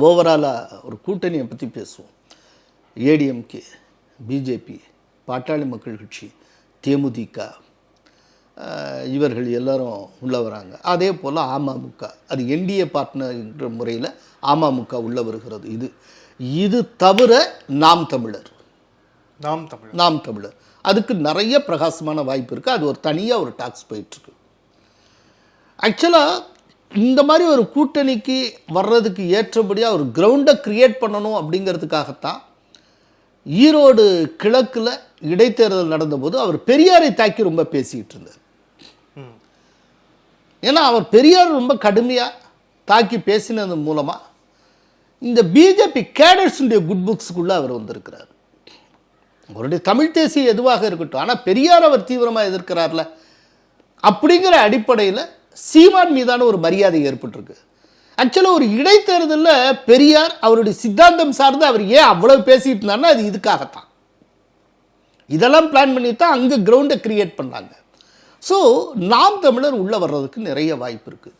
ஓவராலாக ஒரு கூட்டணியை பற்றி பேசுவோம். ஏடிஎம்கே, பிஜேபி, பாட்டாளி மக்கள் கட்சி, தேமுதிக, இவர்கள் எல்லாரும் உள்ளே வராங்க. அதே போல் அமமுக, அது என்டிஏ பார்ட்னர்ன்ற முறையில் அமமுக உள்ளே வருகிறது. இது தவிர நாம் தமிழர் அதுக்கு நிறைய பிரகாசமான வாய்ப்பு இருக்குது. அது ஒரு தனியாக ஒரு டாக்ஸ் போயிட்டுருக்கு. ஆக்சுவலாக இந்த மாதிரி ஒரு கூட்டணிக்கு வர்றதுக்கு ஏற்றபடியாக ஒரு கிரவுண்டை க்ரியேட் பண்ணணும் அப்படிங்கிறதுக்காகத்தான் ஈரோடு கிழக்கில் இடைத்தேர்தல் நடந்தபோது அவர் பெரியாரை தாக்கி ரொம்ப பேசிக்கிட்டு இருந்தார். ஏன்னா அவர் பெரியார் ரொம்ப கடுமையாக தாக்கி பேசினது மூலமாக இந்த பிஜேபி கேடர்ஸுடைய குட் புக்ஸுக்குள்ளே அவர் வந்திருக்கிறார். அவருடைய தமிழ் தேசியம் எதுவாக இருக்கட்டும், ஆனால் பெரியார் அவர் தீவிரமாக எதிர்க்கிறார்ல, அப்படிங்கிற அடிப்படையில் சீமான் மீதான ஒரு மரியாதை ஏற்பட்டிருக்கு. ஆக்சுவலாக ஒரு இடைத்தேர்தலில் பெரியார் அவருடைய சித்தாந்தம் சார்ந்து அவர் ஏன் அவ்வளவு பேசிட்டு இருந்தாருன்னா அது இதுக்காகத்தான். இதெல்லாம் பிளான் பண்ணி தான் அங்கே கிரவுண்டை கிரியேட் பண்ணாங்க. ஸோ நாம் தமிழர் உள்ளே வர்றதுக்கு நிறைய வாய்ப்பு இருக்குது.